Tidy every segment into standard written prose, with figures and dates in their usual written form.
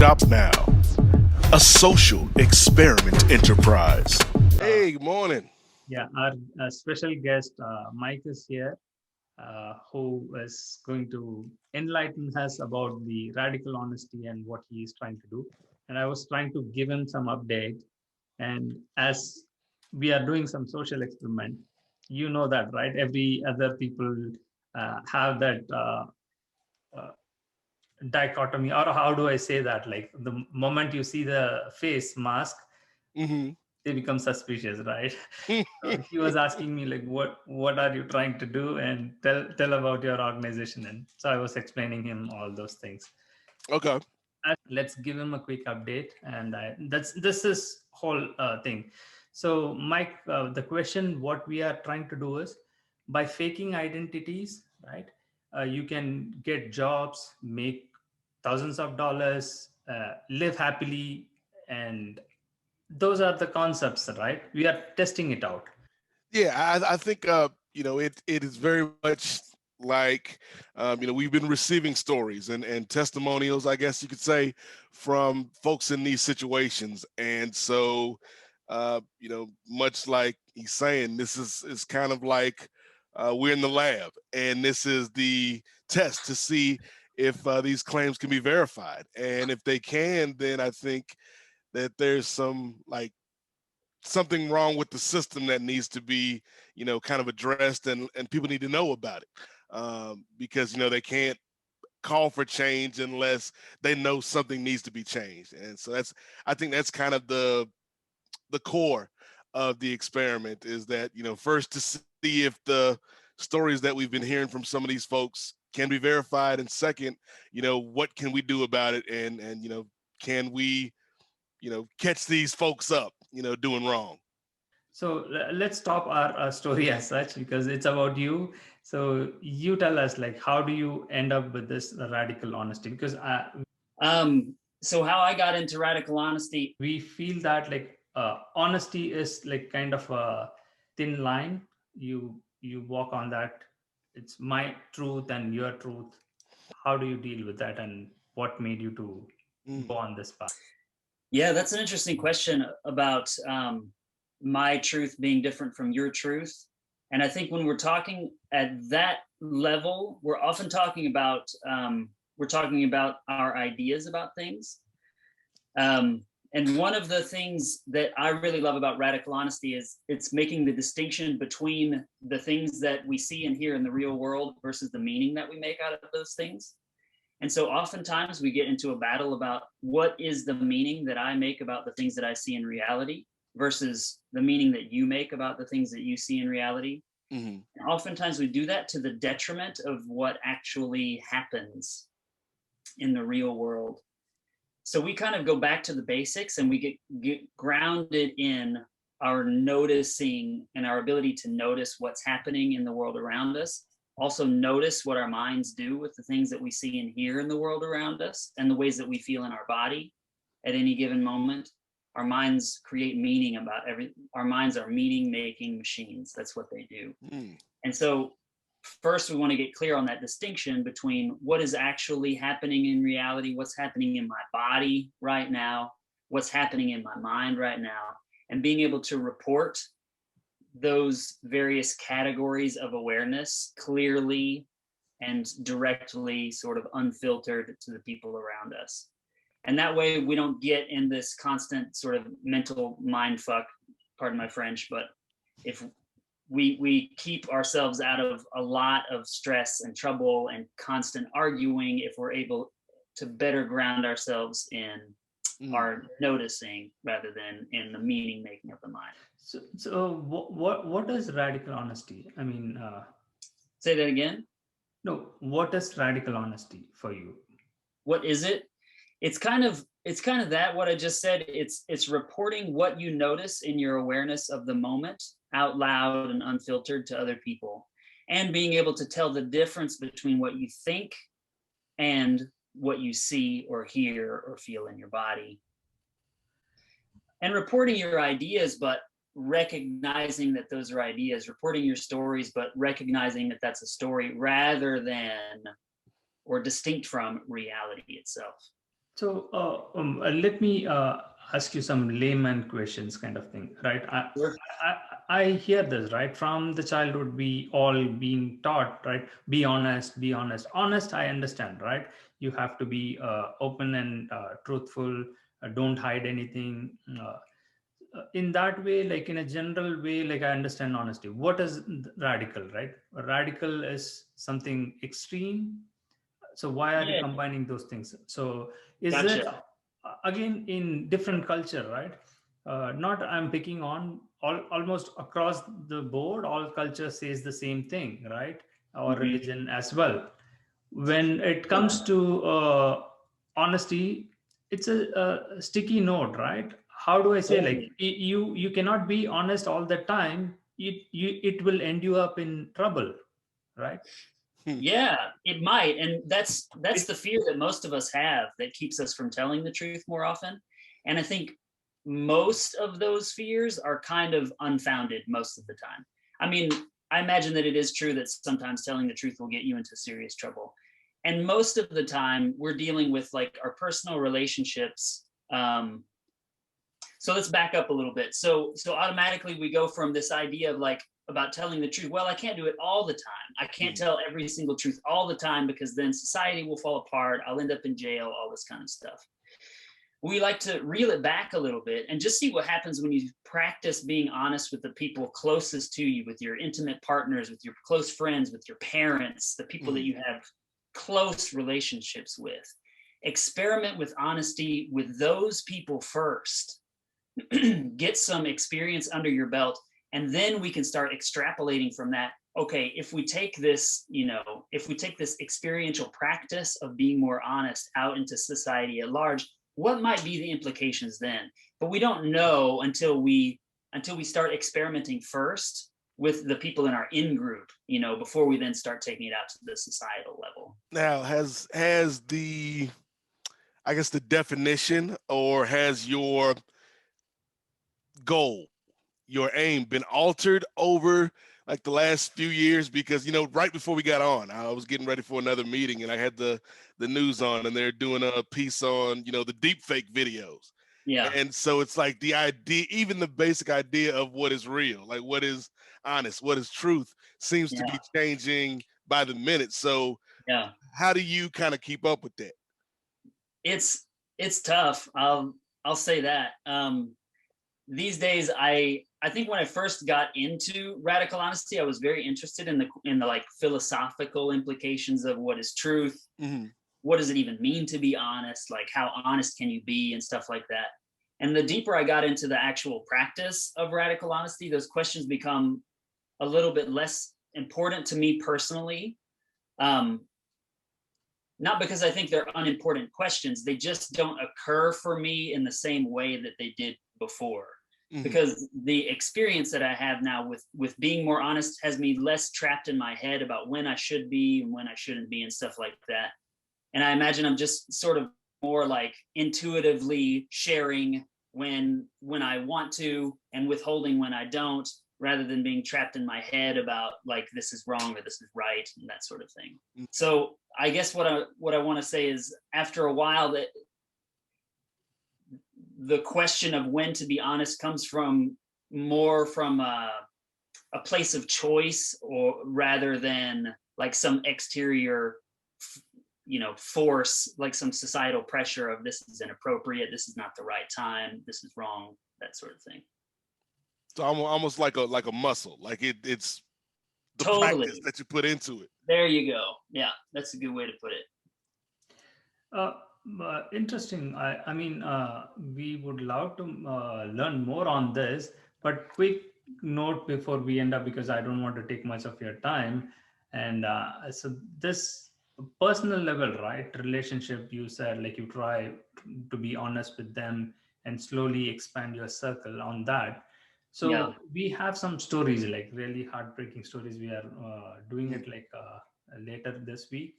Stop Now, a social experiment enterprise. Uh, Hey, good morning. yeah, our special guest Mike is here, who is going to enlighten us about the radical honesty and what he is trying to do. And I was trying to give him some update. And as we are doing some social experiment, you know that, right? Every other people have that uh, dichotomy, or how do I say that? Like the moment you see the face mask, Hmm. they become suspicious, right? So he was asking me like, what are you trying to do, and tell about your organization. And so I was explaining him all those things. Okay. Let's give him a quick update, and that's this is whole thing. So Mike, the question what we are trying to do is, by faking identities, right, you can get jobs, make thousands of dollars, live happily, and those are the concepts, right? We are testing it out. Yeah, I think it is very much like we've been receiving stories and testimonials, I guess you could say, from folks in these situations, and so much like he's saying, this is kind of like we're in the lab, and this is the test to see if these claims can be verified, and if they can, then I think that there's some like something wrong with the system that needs to be kind of addressed, and people need to know about it, because they can't call for change unless they know something needs to be changed. And so I think that's kind of the core of the experiment, is that first to see if the stories that we've been hearing from some of these folks can be verified, and second, what can we do about it, and can we catch these folks up doing wrong. So let's stop our story as such, because it's about you. So you tell us, like, how do you end up with this radical honesty? Because So how I got into radical honesty. we feel that, like, honesty is like kind of a thin line. You walk on that. It's my truth and your truth. How do you deal with that, and what made you to go Mm. on this path? Yeah, that's an interesting question about my truth being different from your truth. And I think when we're talking at that level, we're talking about our ideas about things. And one of the things that I really love about radical honesty is it's making the distinction between the things that we see and hear in the real world versus the meaning that we make out of those things. And so oftentimes we get into a battle about what is the meaning that I make about the things that I see in reality versus the meaning that you make about the things that you see in reality. Hmm. And oftentimes we do that to the detriment of what actually happens in the real world. So we kind of go back to the basics, and we get grounded in our noticing and our ability to notice what's happening in the world around us. Also notice what our minds do with the things that we see and hear in the world around us, and the ways that we feel in our body at any given moment. Our minds create meaning about our minds are meaning making machines. That's what they do. Mm. And so first we want to get clear on that distinction between what is actually happening in reality, what's happening in my body right now, what's happening in my mind right now, and being able to report those various categories of awareness clearly and directly, sort of unfiltered, to the people around us. And that way we don't get in this constant sort of mental mind fuck, pardon my French, but if we keep ourselves out of a lot of stress and trouble and constant arguing, if we're able to better ground ourselves in Mm. our noticing rather than in the meaning making of the mind. So what is radical honesty? I mean, Say that again. no, what is radical honesty for you? What is it? It's kind of that what I just said. It's reporting what you notice in your awareness of the moment out loud and unfiltered to other people, and being able to tell the difference between what you think and what you see or hear or feel in your body, and reporting your ideas, but recognizing that those are ideas, reporting your stories, but recognizing that that's a story rather than or distinct from reality itself. So let me ask you some layman questions, kind of thing, right? Sure. I hear this, right? From the childhood, we all being taught, right? Be honest, be honest. Honest, I understand, right? You have to be open and truthful. Don't hide anything. In that way, like in a general way, like I understand honesty. What is radical, right? Radical is something extreme, so why are you Yeah. combining those things? So is it Gotcha. again in different culture, right? Not I'm picking on almost across the board, all culture says the same thing, right? Or Hmm. religion as well. When it comes to honesty, it's a sticky note, right? How do I say, like Totally. you cannot be honest all the time. It will end you up in trouble, right? Hmm. Yeah, it might, and that's the fear that most of us have that keeps us from telling the truth more often. And I think most of those fears are kind of unfounded most of the time. I mean, I imagine that it is true that sometimes telling the truth will get you into serious trouble. And most of the time, we're dealing with like our personal relationships. So let's back up a little bit. So automatically we go from this idea of like about telling the truth. Well, I can't do it all the time. I can't Hmm. tell every single truth all the time because then society will fall apart. I'll end up in jail, all this kind of stuff. We like to reel it back a little bit and just see what happens when you practice being honest with the people closest to you, with your intimate partners, with your close friends, with your parents, the people that Hmm. you have close relationships with. Experiment with honesty with those people first. Get some experience under your belt, and then we can start extrapolating from that. Okay, if we take this, if we take this experiential practice of being more honest out into society at large, what might be the implications then? But we don't know until we start experimenting first with the people in our in group, before we then start taking it out to the societal level. Now, has the, I guess, the definition, or has your goal, your aim, been altered over like the last few years? Because right before we got on, I was getting ready for another meeting, and I had the news on, and they're doing a piece on the deep fake videos. Yeah. And so it's like the idea, even the basic idea of what is real, like what is honest, what is truth, seems to Yeah. be changing by the minute. So Yeah. how do you kind of keep up with that? It's tough. I'll say that. These days, I think when I first got into radical honesty, I was very interested in the like philosophical implications of what is truth. Hmm. What does it even mean to be honest? Like, how honest can you be, and stuff like that. And the deeper I got into the actual practice of radical honesty, those questions become a little bit less important to me personally. Um, Not because I think they're unimportant questions, they just don't occur for me in the same way that they did before. Hmm. Because the experience that I have now with being more honest has me less trapped in my head about when I should be and when I shouldn't be and stuff like that. And I imagine I'm just sort of more like intuitively sharing when I want to and withholding when I don't, rather than being trapped in my head about like this is wrong or this is right and that sort of thing. So I guess what I want to say is, after a while, that the question of when to be honest comes from more from a place of choice, or rather than like some exterior force, like some societal pressure of this is inappropriate, this is not the right time, this is wrong, that sort of thing. So almost like a muscle, like it's the practice Totally. that you put into it. There you go. Yeah, that's a good way to put it. Uh, Interesting. I mean, we would love to learn more on this, but quick note before we end up, because I don't want to take much of your time. And so this personal level, right? Relationship, you said like you try to be honest with them and slowly expand your circle on that. Yeah. So we have some stories, like really heartbreaking stories. We are doing Mhm. it like later this week.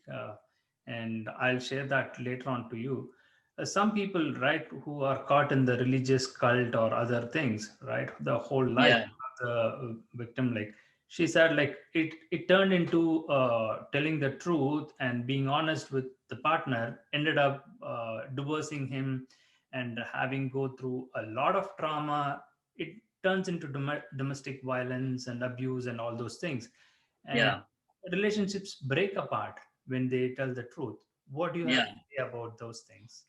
And I'll share that later on to you. Some people, right, who are caught in the religious cult or other things, right, the whole life, Yeah. the victim like she said like it turned into telling the truth and being honest with the partner ended up divorcing him and having go through a lot of trauma. It turns into domestic violence and abuse and all those things, and Yeah. relationships break apart when they tell the truth. What do you have Yeah. to say about those things?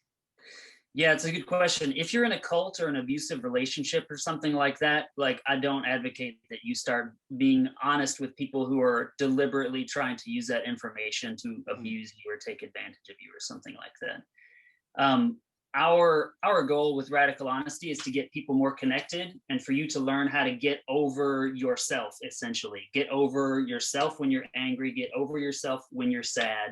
Yeah, it's a good question. If you're in a cult or an abusive relationship or something like that, like I don't advocate that you start being honest with people who are deliberately trying to use that information to abuse you or take advantage of you or something like that. Our goal with Radical Honesty is to get people more connected and for you to learn how to get over yourself, essentially. Get over yourself when you're angry, get over yourself when you're sad.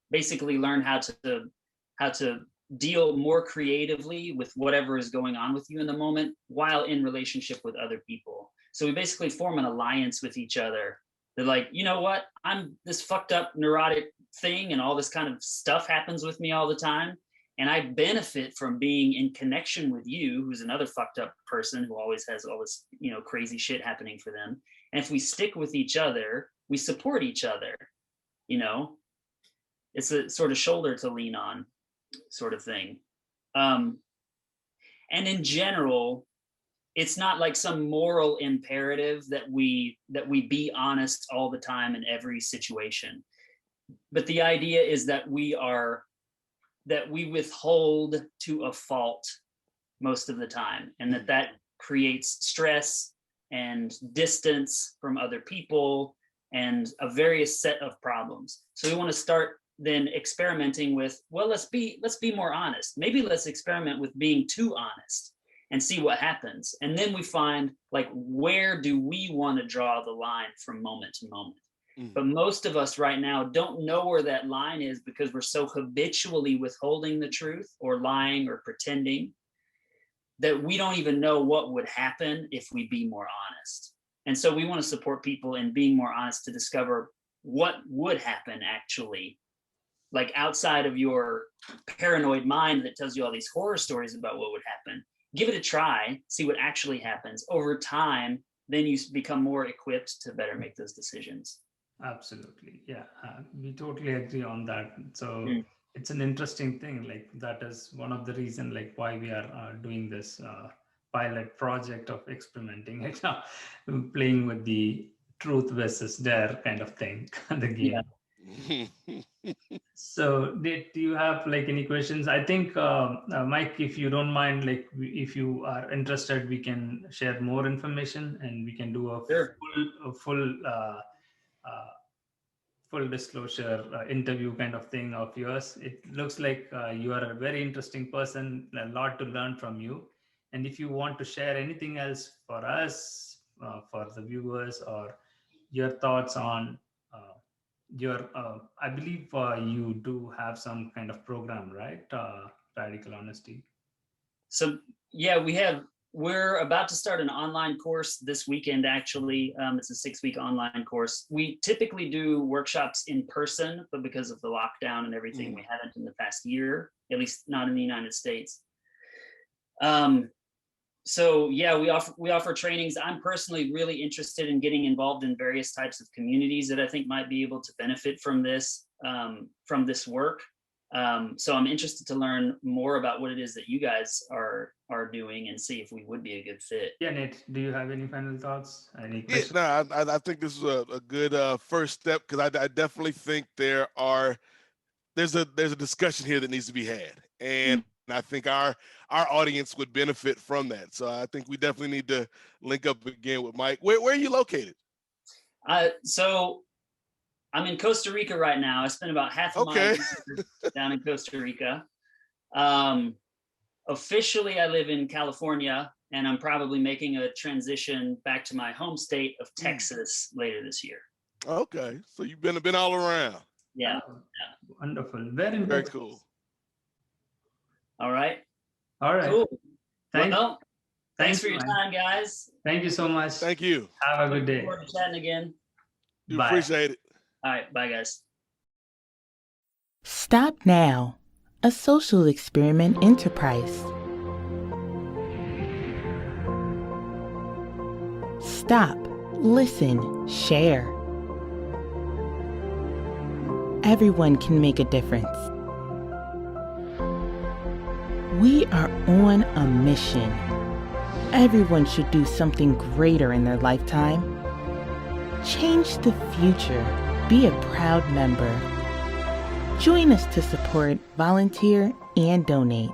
Basically learn how to deal more creatively with whatever is going on with you in the moment while in relationship with other people. So we basically form an alliance with each other. They're like, you know what? I'm this fucked up neurotic thing and all this kind of stuff happens with me all the time. And I benefit from being in connection with you, who's another fucked up person who always has all this, crazy shit happening for them. And if we stick with each other, we support each other, it's a sort of shoulder to lean on sort of thing. And in general, it's not like some moral imperative that we be honest all the time in every situation. But the idea is that we withhold to a fault most of the time, and that creates stress and distance from other people and a various set of problems. So we want to start then experimenting with, well, let's be more honest. Maybe let's experiment with being too honest and see what happens. And then we find, like, where do we want to draw the line from moment to moment? But most of us right now don't know where that line is because we're so habitually withholding the truth or lying or pretending that we don't even know what would happen if we be more honest. And so we want to support people in being more honest to discover what would happen actually, like outside of your paranoid mind that tells you all these horror stories about what would happen. Give it a try, see what actually happens. Over time, then you become more equipped to better make those decisions. Absolutely. Yeah, we totally agree on that. So it's an interesting thing. Like that is one of the reasons like why we are doing this pilot project of experimenting it, playing with the truth versus dare kind of thing, the game. Yeah. So do you have like any questions? I think Mike, if you don't mind, like if you are interested, we can share more information and we can do a Sure. full disclosure interview kind of thing of yours. It looks like you are a very interesting person, a lot to learn from you. And if you want to share anything else for us, for the viewers, or your thoughts on I believe you do have some kind of program, right? Radical Honesty. So yeah, we're about to start an online course this weekend, actually. It's a 6-week online course. We typically do workshops in person, but because of the lockdown and everything, we haven't in the past year, at least not in the United States. So yeah, we offer trainings. I'm personally really interested in getting involved in various types of communities that I think might be able to benefit from this work. So I'm interested to learn more about what it is that you guys are doing and see if we would be a good fit. Yeah, Nate, do you have any final thoughts? Any questions? Yeah, no, I think this is a good first step because I definitely think there's a discussion here that needs to be had, and I think our audience would benefit from that. So I think we definitely need to link up again with Mike. Where are you located? So I'm in Costa Rica right now. I spent about half of my year down in Costa Rica. Officially, I live in California, and I'm probably making a transition back to my home state of Texas later this year. Okay, so you've been all around. Yeah. Wonderful. Very cool. All right. Cool. Thanks for your time, guys. Thank you so much. Thank you. Have a good day. Look forward to chatting again. Bye. Appreciate it. All right. Bye, guys. Stop Now, a social experiment enterprise. Stop. Listen, share. Everyone can make a difference. We are on a mission. Everyone should do something greater in their lifetime. Change the future. Be a proud member. Join us to support, volunteer, and donate.